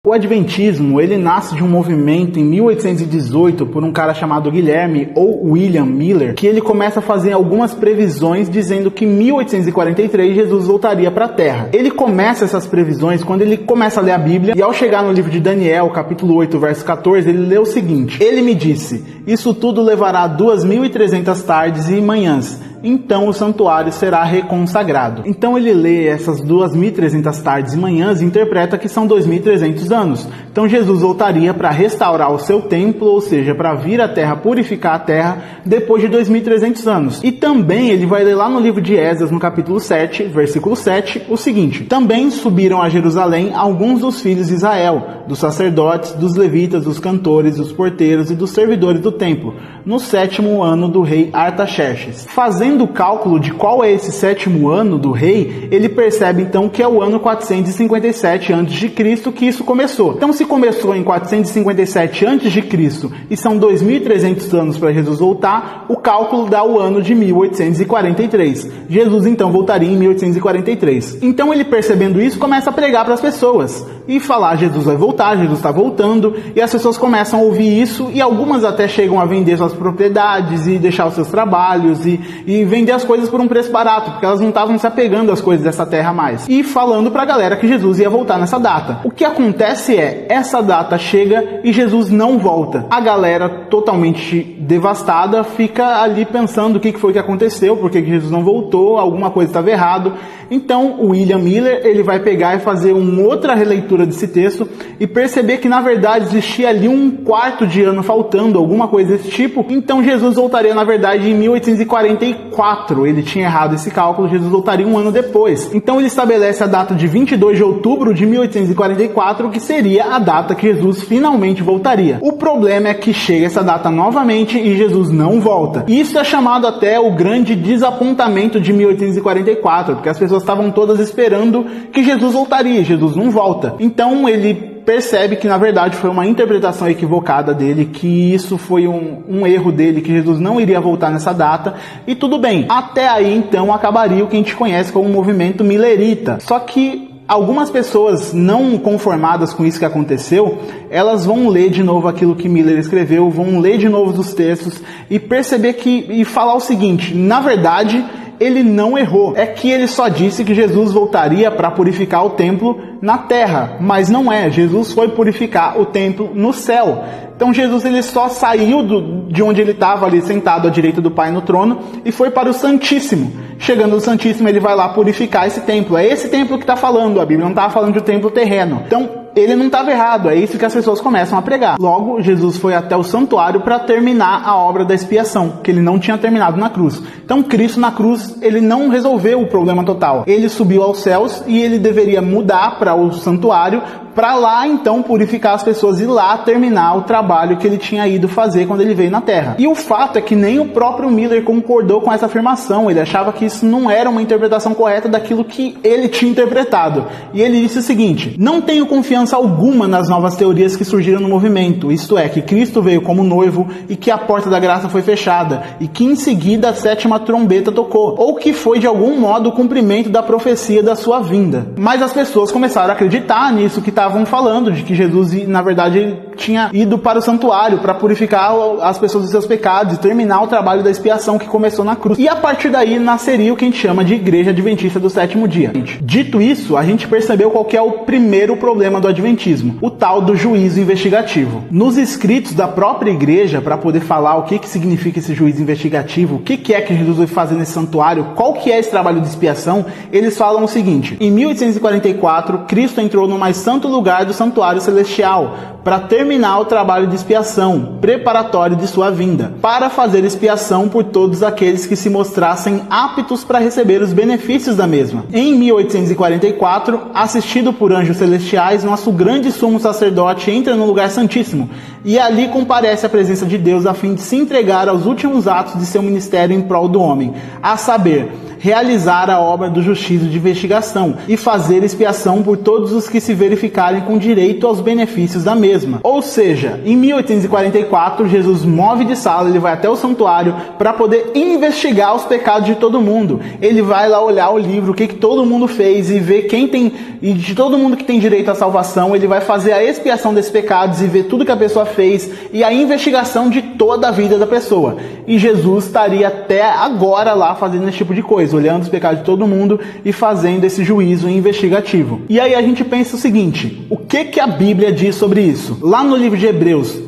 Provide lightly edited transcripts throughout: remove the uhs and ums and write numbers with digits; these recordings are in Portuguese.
O Adventismo, ele nasce de um movimento em 1818 por um cara chamado Guilherme ou William Miller, que ele começa a fazer algumas previsões dizendo que em 1843 Jesus voltaria para a Terra. Ele começa essas previsões quando ele começa a ler a Bíblia e ao chegar no livro de Daniel, capítulo 8, verso 14, ele lê o seguinte: Ele me disse, isso tudo levará 2.300 tardes e manhãs. Então o santuário será reconsagrado. Então ele lê essas 2.300 tardes e manhãs e interpreta que são 2.300 anos. Então Jesus voltaria para restaurar o seu templo, ou seja, para vir à terra, purificar a terra, depois de 2.300 anos. E também ele vai ler lá no livro de Esdras, no capítulo 7, versículo 7, o seguinte: Também subiram a Jerusalém alguns dos filhos de Israel, dos sacerdotes, dos levitas, dos cantores, dos porteiros e dos servidores do templo, no 7º ano do rei Artaxerxes. Fazendo o cálculo de qual é esse 7º ano do rei, ele percebe então que é o ano 457 a.C. que isso começou. Então, se começou em 457 a.C. e são 2.300 anos para Jesus voltar, o cálculo dá o ano de 1843. Jesus então voltaria em 1843. Então ele, percebendo isso, começa a pregar para as pessoas e falar: Jesus vai voltar, Jesus está voltando, e as pessoas começam a ouvir isso e algumas até chegam a vender suas propriedades e deixar os seus trabalhos e vender as coisas por um preço barato, porque elas não estavam se apegando às coisas dessa terra mais. E falando pra galera que Jesus ia voltar nessa data. O que acontece é, essa data chega e Jesus não volta. A galera totalmente devastada fica ali pensando o que foi que aconteceu, por que Jesus não voltou, alguma coisa estava errado. Então o William Miller, ele vai pegar e fazer uma outra releitura desse texto e perceber que na verdade existia ali um quarto de ano faltando, alguma coisa desse tipo. Então Jesus voltaria na verdade em 1844. Ele tinha errado esse cálculo, Jesus voltaria um ano depois. Então ele estabelece a data de 22 de outubro de 1844, que seria a data que Jesus finalmente voltaria. O problema é que chega essa data novamente e Jesus não volta. Isso é chamado até o grande desapontamento de 1844, porque as pessoas estavam todas esperando que Jesus voltaria, Jesus não volta. Então ele percebe que na verdade foi uma interpretação equivocada dele, que isso foi um erro dele, que Jesus não iria voltar nessa data, e tudo bem. Até aí então acabaria o que a gente conhece como o movimento milerita. Só que algumas pessoas não conformadas com isso que aconteceu, elas vão ler de novo aquilo que Miller escreveu, vão ler de novo os textos e perceber e falar o seguinte: na verdade ele não errou, é que ele só disse que Jesus voltaria para purificar o templo na terra, mas não é. Jesus foi purificar o templo no céu. Então Jesus ele só saiu de onde ele estava ali sentado à direita do Pai no trono e foi para o Santíssimo. Chegando no Santíssimo, ele vai lá purificar esse templo. É esse templo que está falando, a Bíblia não está falando de um templo terreno. Então ele não estava errado, é isso que as pessoas começam a pregar. Logo, Jesus foi até o santuário para terminar a obra da expiação, que ele não tinha terminado na cruz. Então Cristo na cruz, ele não resolveu o problema total. Ele subiu aos céus e ele deveria mudar para o santuário, para lá então purificar as pessoas e lá terminar o trabalho que ele tinha ido fazer quando ele veio na Terra. E o fato é que nem o próprio Miller concordou com essa afirmação. Ele achava que isso não era uma interpretação correta daquilo que ele tinha interpretado. E ele disse o seguinte: não tenho confiança alguma nas novas teorias que surgiram no movimento, isto é, que Cristo veio como noivo e que a porta da graça foi fechada e que em seguida a 7ª trombeta tocou, ou que foi de algum modo o cumprimento da profecia da sua vinda. Mas as pessoas começaram a acreditar nisso que estavam falando, de que Jesus na verdade tinha ido para o santuário para purificar as pessoas dos seus pecados e terminar o trabalho da expiação que começou na cruz. E a partir daí nasceria o que a gente chama de Igreja Adventista do Sétimo Dia. Dito isso, a gente percebeu qual que é o primeiro problema do Adventismo, o tal do juízo investigativo. Nos escritos da própria igreja, para poder falar o que significa esse juízo investigativo, o que é que Jesus vai fazer nesse santuário, qual que é esse trabalho de expiação, eles falam o seguinte: em 1844, Cristo entrou no mais santo lugar do santuário celestial para terminar o trabalho de expiação, preparatório de sua vinda, para fazer expiação por todos aqueles que se mostrassem aptos para receber os benefícios da mesma. Em 1844, assistido por anjos celestiais, nosso grande sumo sacerdote entra no lugar santíssimo e ali comparece à presença de Deus a fim de se entregar aos últimos atos de seu ministério em prol do homem, a saber, realizar a obra do juízo de investigação e fazer expiação por todos os que se verificarem com direito aos benefícios da mesma. Ou seja, em 1844, Jesus move de sala, ele vai até o santuário para poder investigar os pecados de todo mundo. Ele vai lá olhar o livro, o que todo mundo fez e ver quem tem, e de todo mundo que tem direito à salvação, ele vai fazer a expiação desses pecados e ver tudo que a pessoa fez e a investigação de toda a vida da pessoa. E Jesus estaria até agora lá fazendo esse tipo de coisa, olhando os pecados de todo mundo e fazendo esse juízo investigativo. E aí a gente pensa o seguinte, o que a Bíblia diz sobre isso? Lá no livro de Hebreus,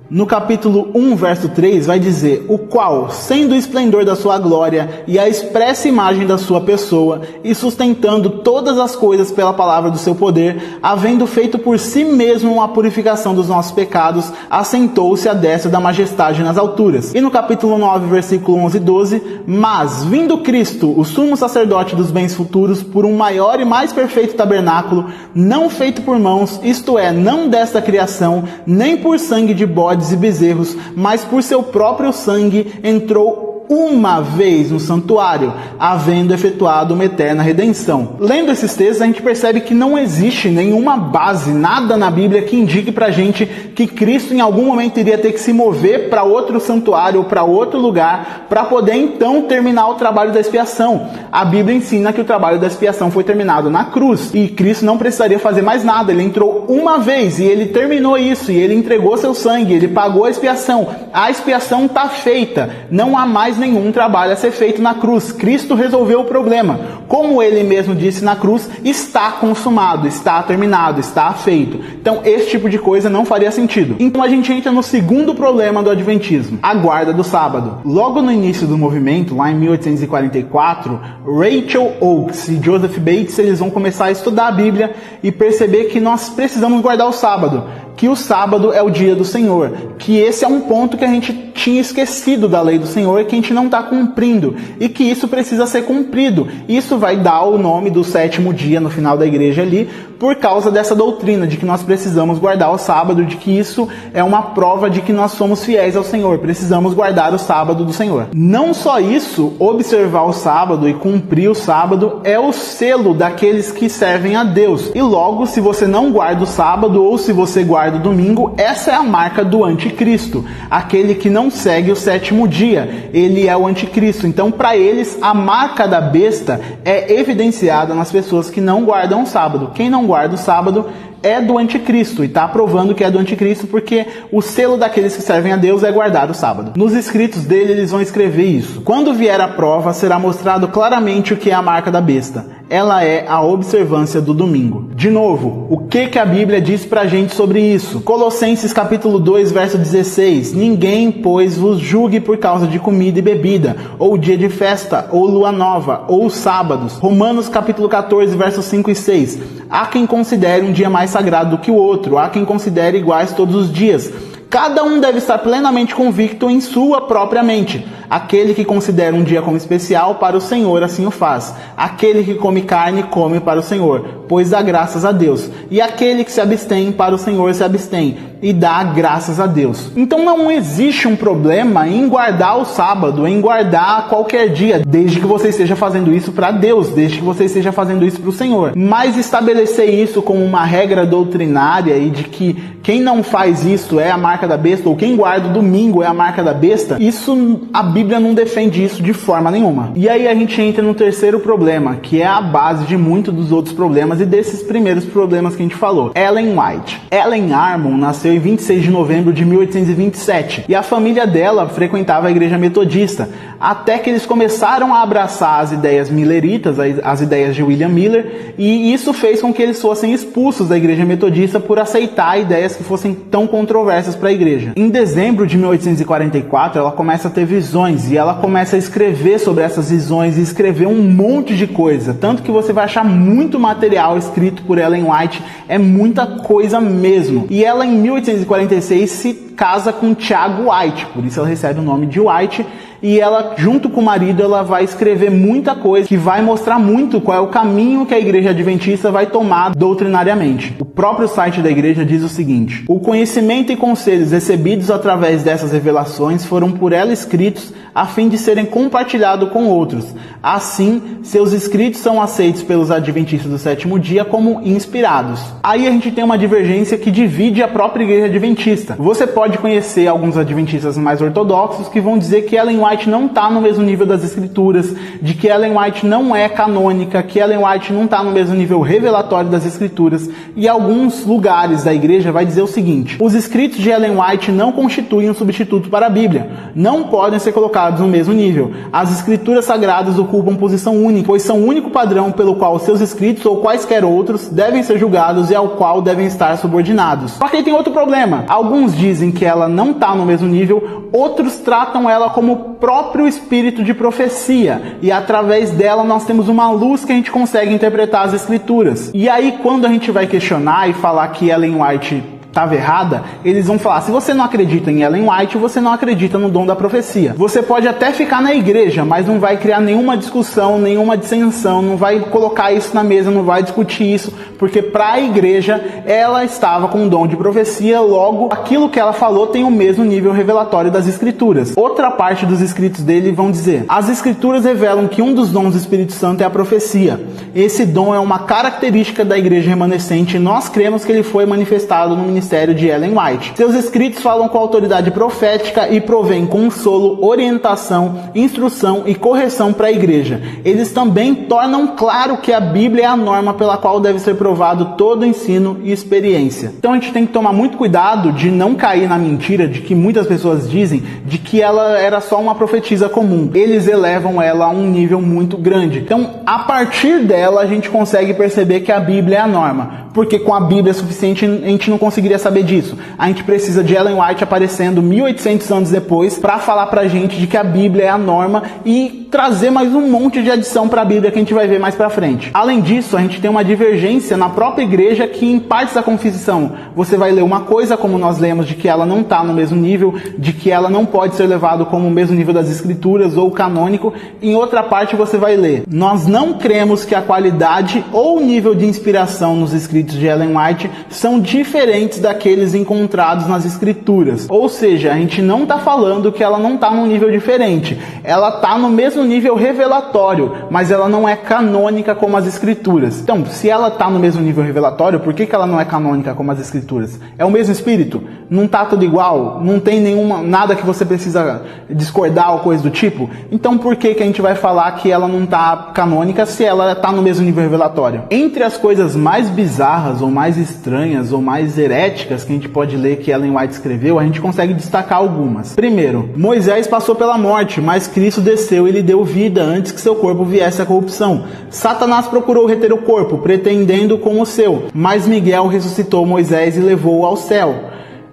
no capítulo 1, verso 3, vai dizer: o qual, sendo o esplendor da sua glória e a expressa imagem da sua pessoa, e sustentando todas as coisas pela palavra do seu poder, havendo feito por si mesmo uma purificação dos nossos pecados, assentou-se à destra da majestade nas alturas. E no capítulo 9, versículo 11 e 12, mas, vindo Cristo, o sumo sacerdote dos bens futuros, por um maior e mais perfeito tabernáculo, não feito por mãos, isto é, não desta criação, nem por sangue de bodes e bezerros, mas por seu próprio sangue entrou uma vez no santuário, havendo efetuado uma eterna redenção. Lendo esses textos, a gente percebe que não existe nenhuma base, nada na Bíblia que indique pra gente que Cristo em algum momento iria ter que se mover para outro santuário ou para outro lugar para poder então terminar o trabalho da expiação. A Bíblia ensina que o trabalho da expiação foi terminado na cruz e Cristo não precisaria fazer mais nada. Ele entrou uma vez e ele terminou isso, e ele entregou seu sangue, ele pagou a expiação. A expiação está feita, não há mais nenhum trabalho a ser feito na cruz. Cristo resolveu o problema. Como ele mesmo disse na cruz, está consumado, está terminado, está feito. Então esse tipo de coisa não faria sentido. Então a gente entra no segundo problema do Adventismo, a guarda do sábado. Logo no início do movimento, lá em 1844, Rachel Oakes e Joseph Bates, eles vão começar a estudar a Bíblia e perceber que nós precisamos guardar o sábado, que o sábado é o dia do Senhor, que esse é um ponto que a gente tinha esquecido da lei do Senhor e que a gente não está cumprindo, e que isso precisa ser cumprido. Isso vai dar o nome do sétimo dia no final da igreja ali, por causa dessa doutrina de que nós precisamos guardar o sábado, de que isso é uma prova de que nós somos fiéis ao Senhor, precisamos guardar o sábado do Senhor. Não só isso, observar o sábado e cumprir o sábado é o selo daqueles que servem a Deus. E logo, se você não guarda o sábado ou se você guarda o domingo, essa é a marca do anticristo, aquele que não segue o sétimo dia, ele é o anticristo. Então, para eles, a marca da besta é evidenciada nas pessoas que não guardam o sábado. Quem não guarda o sábado é do anticristo, e está provando que é do anticristo porque o selo daqueles que servem a Deus é guardar o sábado. Nos escritos dele, eles vão escrever isso: quando vier a prova, será mostrado claramente o que é a marca da besta. Ela é a observância do domingo. De novo, o que a Bíblia diz pra gente sobre isso? Colossenses capítulo 2, verso 16. Ninguém, pois, vos julgue por causa de comida e bebida, ou dia de festa, ou lua nova, ou sábados. Romanos capítulo 14, versos 5 e 6. Há quem considere um dia mais sagrado do que o outro, há quem considere iguais todos os dias. Cada um deve estar plenamente convicto em sua própria mente. Aquele que considera um dia como especial, para o Senhor assim o faz. Aquele que come carne, come para o Senhor, pois dá graças a Deus. E aquele que se abstém, para o Senhor se abstém, e dá graças a Deus. Então não existe um problema em guardar o sábado, em guardar qualquer dia, desde que você esteja fazendo isso para Deus, desde que você esteja fazendo isso para o Senhor. Mas estabelecer isso como uma regra doutrinária e de que quem não faz isso é a marca da besta, ou quem guarda o domingo é a marca da besta, isso a Bíblia não defende isso de forma nenhuma. E aí a gente entra no terceiro problema, que é a base de muitos dos outros problemas e desses primeiros problemas que a gente falou. Ellen White. Ellen Armour nasceu em 26 de novembro de 1827 e a família dela frequentava a igreja metodista, até que eles começaram a abraçar as ideias milleritas, as ideias de William Miller, e isso fez com que eles fossem expulsos da igreja metodista por aceitar ideias que fossem tão controversas para a igreja. Em dezembro de 1844, ela começa a ter visões e ela começa a escrever sobre essas visões e escrever um monte de coisa, tanto que você vai achar muito material escrito por Ellen White, é muita coisa mesmo. E ela em 1846 se casa com Tiago White, por isso ela recebe o nome de White, e ela, junto com o marido, ela vai escrever muita coisa que vai mostrar muito qual é o caminho que a Igreja Adventista vai tomar doutrinariamente. O próprio site da igreja diz o seguinte: o conhecimento e conselhos recebidos através dessas revelações foram por ela escritos a fim de serem compartilhados com outros. Assim, seus escritos são aceitos pelos adventistas do sétimo dia como inspirados. Aí a gente tem uma divergência que divide a própria igreja adventista. Você pode conhecer alguns adventistas mais ortodoxos que vão dizer que Ellen White não está no mesmo nível das escrituras, de que Ellen White não é canônica, que Ellen White não está no mesmo nível revelatório das escrituras, e alguns lugares da igreja vai dizer o seguinte: os escritos de Ellen White não constituem um substituto para a Bíblia, não podem ser colocados no mesmo nível. As escrituras sagradas ocupam posição única, pois são o único padrão pelo qual seus escritos ou quaisquer outros devem ser julgados e ao qual devem estar subordinados. Só que aí tem outro problema. Alguns dizem que ela não está no mesmo nível, outros tratam ela como o próprio espírito de profecia, e através dela nós temos uma luz que a gente consegue interpretar as escrituras. E aí quando a gente vai questionar e falar que Ellen White estava errada, eles vão falar: se você não acredita em Ellen White, você não acredita no dom da profecia. Você pode até ficar na igreja, mas não vai criar nenhuma discussão, nenhuma dissensão, não vai colocar isso na mesa, não vai discutir isso, porque para a igreja ela estava com o dom de profecia, logo aquilo que ela falou tem o mesmo nível revelatório das escrituras. Outra parte dos escritos dele vão dizer: as escrituras revelam que um dos dons do Espírito Santo é a profecia. Esse dom é uma característica da igreja remanescente e nós cremos que ele foi manifestado no ministério de Ellen White. Seus escritos falam com autoridade profética e provém consolo, orientação, instrução e correção para a igreja. Eles também tornam claro que a Bíblia é a norma pela qual deve ser provado todo ensino e experiência. Então a gente tem que tomar muito cuidado de não cair na mentira de que muitas pessoas dizem de que ela era só uma profetisa comum. Eles elevam ela a um nível muito grande. Então, a partir dela, a gente consegue perceber que a Bíblia é a norma. Porque com a Bíblia é suficiente, a gente não conseguiria saber disso. A gente precisa de Ellen White aparecendo 1800 anos depois para falar pra gente de que a Bíblia é a norma e trazer mais um monte de adição para a Bíblia que a gente vai ver mais pra frente. Além disso, a gente tem uma divergência na própria igreja que em partes da confissão você vai ler uma coisa, como nós lemos, de que ela não está no mesmo nível, de que ela não pode ser levada como o mesmo nível das escrituras ou canônico. Em outra parte você vai ler: nós não cremos que a qualidade ou o nível de inspiração nos escritos de Ellen White são diferentes daqueles encontrados nas escrituras. Ou seja, a gente não está falando que ela não está num nível diferente. Ela está no mesmo nível revelatório, mas ela não é canônica como as escrituras. Então, se ela está no mesmo nível revelatório, por que ela não é canônica como as escrituras? É o mesmo espírito? Não está tudo igual? Não tem nada que você precisa discordar ou coisa do tipo? Então por que a gente vai falar que ela não está canônica se ela está no mesmo nível revelatório? Entre as coisas mais bizarras, ou mais estranhas, ou mais heréticas que a gente pode ler que Ellen White escreveu, a gente consegue destacar algumas. Primeiro, Moisés passou pela morte, mas Cristo desceu e lhe deu vida antes que seu corpo viesse à corrupção. Satanás procurou reter o corpo, pretendendo como o seu, mas Miguel ressuscitou Moisés e levou-o ao céu.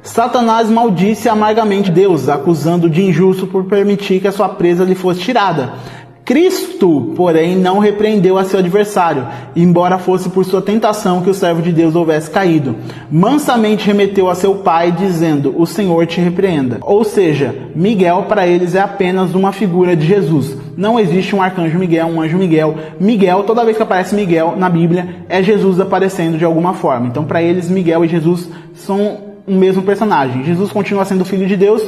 Satanás maldisse amargamente Deus, acusando de injusto por permitir que a sua presa lhe fosse tirada. Cristo, porém, não repreendeu a seu adversário, embora fosse por sua tentação que o servo de Deus houvesse caído. Mansamente remeteu a seu pai, dizendo: o Senhor te repreenda. Ou seja, Miguel para eles é apenas uma figura de Jesus. Não existe um arcanjo Miguel, um anjo Miguel. Miguel, toda vez que aparece Miguel na Bíblia, é Jesus aparecendo de alguma forma. Então para eles, Miguel e Jesus são o mesmo personagem. Jesus continua sendo filho de Deus,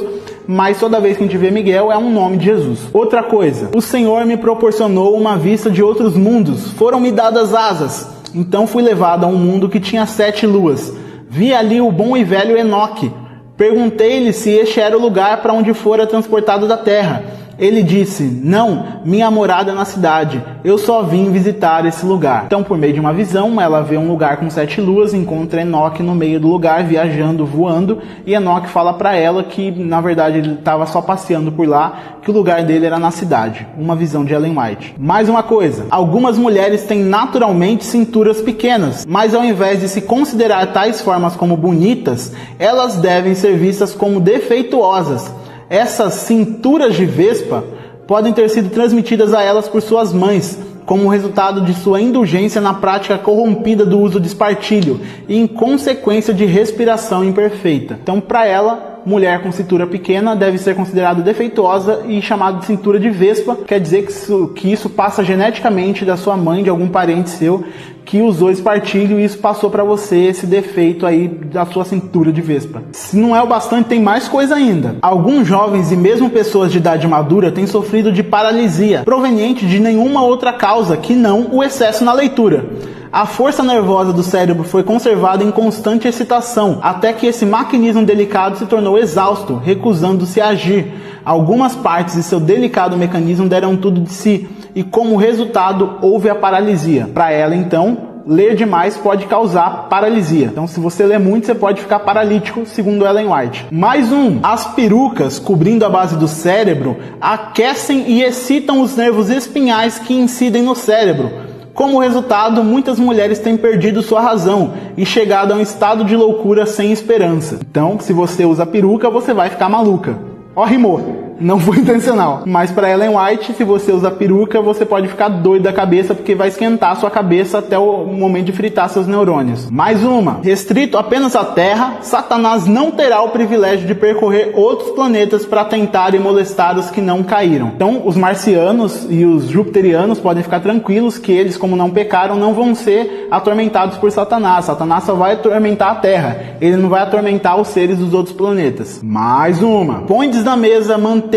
mas toda vez que a gente vê Miguel é um nome de Jesus. Outra coisa: o Senhor me proporcionou uma vista de outros mundos, foram-me dadas asas. Então fui levado a um mundo que tinha 7 luas. Vi ali o bom e velho Enoque. Perguntei-lhe se este era o lugar para onde fora transportado da terra. Ele disse: não, minha morada é na cidade, eu só vim visitar esse lugar. Então, por meio de uma visão, ela vê um lugar com 7 luas, encontra Enoque no meio do lugar, viajando, voando, e Enoque fala para ela que, na verdade, ele estava só passeando por lá, que o lugar dele era na cidade. Uma visão de Ellen White. Mais uma coisa: algumas mulheres têm naturalmente cinturas pequenas, mas ao invés de se considerar tais formas como bonitas, elas devem ser vistas como defeituosas. Essas cinturas de vespa podem ter sido transmitidas a elas por suas mães, como resultado de sua indulgência na prática corrompida do uso de espartilho e em consequência de respiração imperfeita. Então, para ela, mulher com cintura pequena deve ser considerada defeituosa e chamada de cintura de vespa. Quer dizer que isso passa geneticamente da sua mãe, de algum parente seu, que usou espartilho e isso passou para você, esse defeito aí da sua cintura de vespa. Se não é o bastante, tem mais coisa ainda. Alguns jovens e mesmo pessoas de idade madura têm sofrido de paralisia, proveniente de nenhuma outra causa que não o excesso na leitura. A força nervosa do cérebro foi conservada em constante excitação, até que esse maquinismo delicado se tornou exausto, recusando-se a agir. Algumas partes de seu delicado mecanismo deram tudo de si, e como resultado houve a paralisia. Para ela, então, ler demais pode causar paralisia. Então, se você lê muito, você pode ficar paralítico, segundo Ellen White. Mais um. As perucas, cobrindo a base do cérebro, aquecem e excitam os nervos espinhais que incidem no cérebro. Como resultado, muitas mulheres têm perdido sua razão e chegado a um estado de loucura sem esperança. Então, se você usa peruca, você vai ficar maluca. Ó, rimou. Não foi intencional. Mas para Ellen White, se você usa peruca, você pode ficar doido da cabeça, porque vai esquentar a sua cabeça até o momento de fritar seus neurônios. Mais uma. Restrito apenas à Terra, Satanás não terá o privilégio de percorrer outros planetas para tentar e molestar os que não caíram. Então, os marcianos e os jupiterianos podem ficar tranquilos que eles, como não pecaram, não vão ser atormentados por Satanás. Satanás só vai atormentar a Terra. Ele não vai atormentar os seres dos outros planetas. Mais uma. Põe-lhes na mesa manteiga,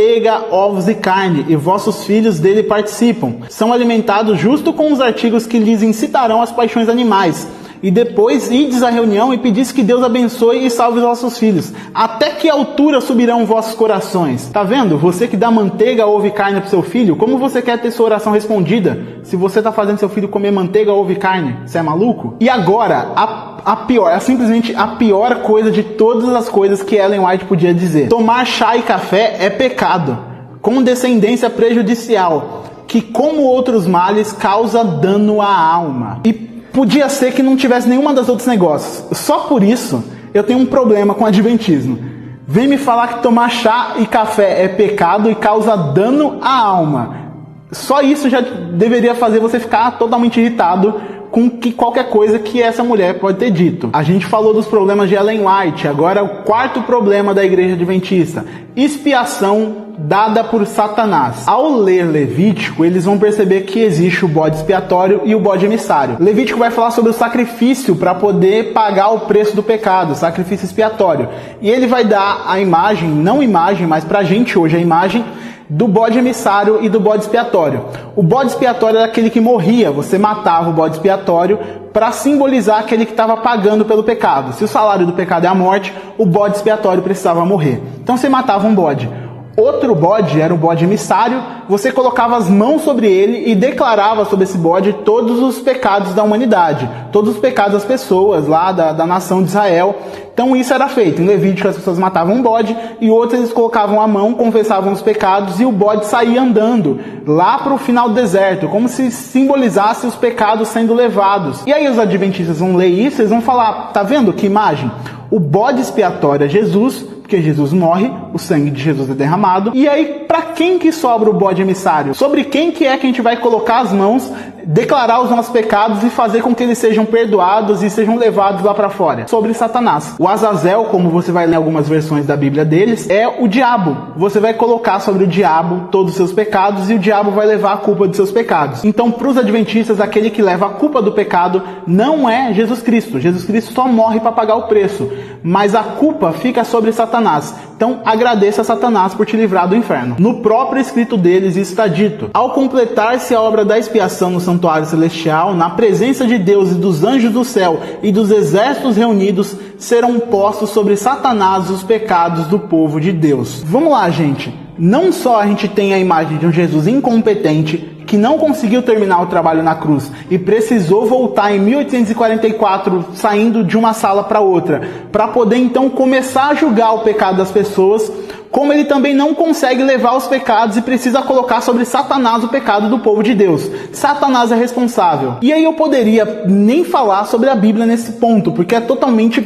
ovos e carne, e vossos filhos dele participam. São alimentados justo com os artigos que lhes incitarão as paixões animais. E depois ides à reunião e pedis que Deus abençoe e salve os vossos filhos. Até que altura subirão vossos corações? Tá vendo? Você que dá manteiga, ovo e carne pro seu filho, como você quer ter sua oração respondida se você tá fazendo seu filho comer manteiga, ovo e carne? Você é maluco? E agora, a pior, é simplesmente a pior coisa de todas as coisas que Ellen White podia dizer. Tomar chá e café é pecado, com descendência prejudicial, que como outros males causa dano à alma. E podia ser que não tivesse nenhuma das outros negócios. Só por isso eu tenho um problema com o adventismo. Vem me falar que tomar chá e café é pecado e causa dano à alma. Só isso já deveria fazer você ficar totalmente irritado com qualquer coisa que essa mulher pode ter dito. A gente falou dos problemas de Ellen White, agora o quarto problema da igreja adventista: expiação dada por Satanás. Ao ler Levítico, eles vão perceber que existe o bode expiatório e o bode emissário. Levítico vai falar sobre o sacrifício para poder pagar o preço do pecado, sacrifício expiatório. E ele vai dar a imagem, não imagem, mas pra gente hoje a imagem do bode emissário e do bode expiatório. O bode expiatório era aquele que morria, você matava o bode expiatório para simbolizar aquele que estava pagando pelo pecado. Se o salário do pecado é a morte, o bode expiatório precisava morrer. Então você matava um bode. Outro bode era o bode emissário, você colocava as mãos sobre ele e declarava sobre esse bode todos os pecados da humanidade, todos os pecados das pessoas lá da nação de Israel. Então isso era feito. Em Levítico as pessoas matavam um bode e outros eles colocavam a mão, confessavam os pecados e o bode saía andando lá para o final do deserto, como se simbolizasse os pecados sendo levados. E aí os adventistas vão ler isso, eles vão falar, tá vendo que imagem? O bode expiatório é Jesus, porque Jesus morre, o sangue de Jesus é derramado. E aí, para quem que sobra o bode emissário? Sobre quem que é que a gente vai colocar as mãos, declarar os nossos pecados e fazer com que eles sejam perdoados e sejam levados lá para fora? Sobre Satanás. O Azazel, como você vai ler em algumas versões da Bíblia deles, é o diabo. Você vai colocar sobre o diabo todos os seus pecados e o diabo vai levar a culpa dos seus pecados. Então, para os adventistas, aquele que leva a culpa do pecado não é Jesus Cristo. Jesus Cristo só morre para pagar o preço, mas a culpa fica sobre Satanás. Então agradeça a Satanás por te livrar do inferno. No próprio escrito deles isso está dito: ao completar-se a obra da expiação no santuário celestial, na presença de Deus e dos anjos do céu e dos exércitos reunidos, serão postos sobre Satanás os pecados do povo de Deus. Vamos lá, gente. Não só a gente tem a imagem de um Jesus incompetente, que não conseguiu terminar o trabalho na cruz e precisou voltar em 1844, saindo de uma sala para outra, para poder então começar a julgar o pecado das pessoas, como ele também não consegue levar os pecados e precisa colocar sobre Satanás o pecado do povo de Deus. Satanás é responsável. E aí eu poderia nem falar sobre a Bíblia nesse ponto, porque é totalmente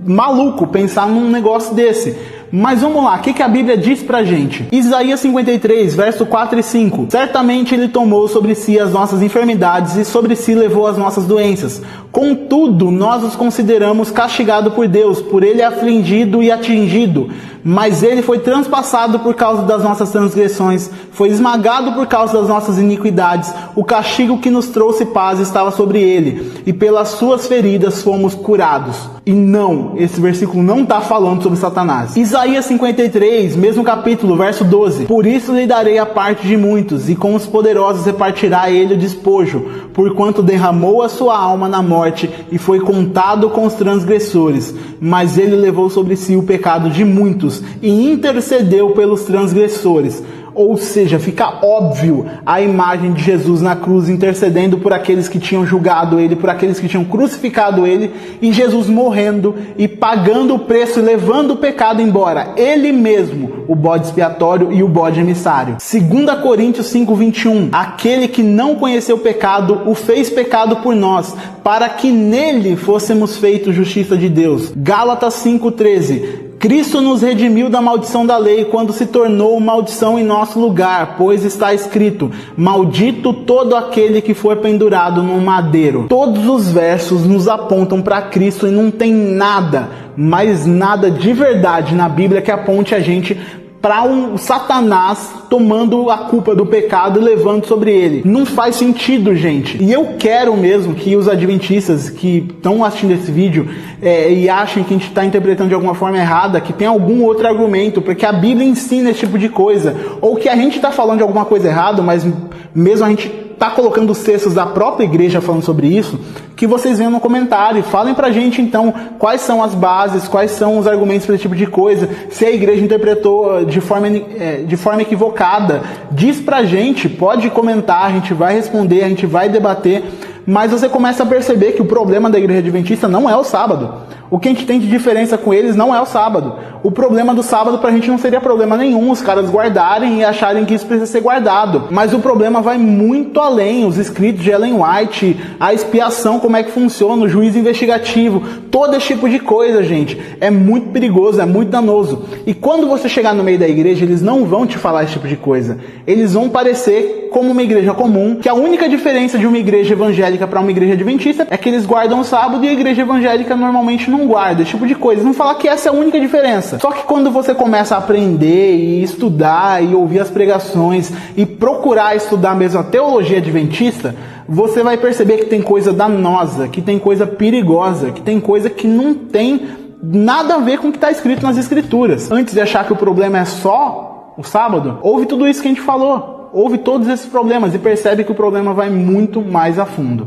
maluco pensar num negócio desse. Mas vamos lá, o que a Bíblia diz pra gente? Isaías 53, verso 4 e 5. Certamente ele tomou sobre si as nossas enfermidades e sobre si levou as nossas doenças. Contudo, nós os consideramos castigado por Deus, por ele afligido e atingido. Mas ele foi transpassado por causa das nossas transgressões, foi esmagado por causa das nossas iniquidades. O castigo que nos trouxe paz estava sobre ele, e pelas suas feridas fomos curados. E não, esse versículo não está falando sobre Satanás. Isaías 53, mesmo capítulo, verso 12. Por isso lhe darei a parte de muitos, e com os poderosos repartirá ele o despojo, porquanto derramou a sua alma na morte, e foi contado com os transgressores. Mas ele levou sobre si o pecado de muitos, e intercedeu pelos transgressores. Ou seja, fica óbvio a imagem de Jesus na cruz intercedendo por aqueles que tinham julgado ele, por aqueles que tinham crucificado ele, e Jesus morrendo e pagando o preço e levando o pecado embora. Ele mesmo, o bode expiatório e o bode emissário. 2 Coríntios 5:21. Aquele que não conheceu o pecado, o fez pecado por nós, para que nele fôssemos feitos justiça de Deus. Gálatas 5:13. Cristo nos redimiu da maldição da lei quando se tornou maldição em nosso lugar, pois está escrito: maldito todo aquele que for pendurado num madeiro. Todos os versos nos apontam para Cristo e não tem nada, mas nada de verdade na Bíblia que aponte a gente para um Satanás tomando a culpa do pecado e levando sobre ele. Não faz sentido, gente. E eu quero mesmo que os adventistas que estão assistindo esse vídeo e achem que a gente está interpretando de alguma forma errada, que tem algum outro argumento, porque a Bíblia ensina esse tipo de coisa, ou que a gente está falando de alguma coisa errada, mas mesmo a gente está colocando os textos da própria igreja falando sobre isso, que vocês venham no comentário e falem pra gente então quais são as bases, quais são os argumentos para esse tipo de coisa, se a igreja interpretou de forma equivocada. Diz pra gente, pode comentar, a gente vai responder, a gente vai debater, mas você começa a perceber que o problema da igreja adventista não é o sábado. O que a gente tem de diferença com eles não é o sábado. O problema do sábado pra gente não seria problema nenhum, os caras guardarem e acharem que isso precisa ser guardado. Mas o problema vai muito além, os escritos de Ellen White, a expiação, como é que funciona, o juízo investigativo, todo esse tipo de coisa, gente. É muito perigoso, é muito danoso. E quando você chegar no meio da igreja, eles não vão te falar esse tipo de coisa. Eles vão parecer como uma igreja comum, que a única diferença de uma igreja evangélica para uma igreja adventista é que eles guardam o sábado e a igreja evangélica normalmente não guarda, esse tipo de coisa. Eles vão falar que essa é a única diferença. Só que quando você começa a aprender e estudar e ouvir as pregações e procurar estudar mesmo a teologia adventista, você vai perceber que tem coisa danosa, que tem coisa perigosa, que tem coisa que não tem nada a ver com o que está escrito nas escrituras. Antes de achar que o problema é só o sábado, ouve tudo isso que a gente falou. Ouve todos esses problemas e percebe que o problema vai muito mais a fundo.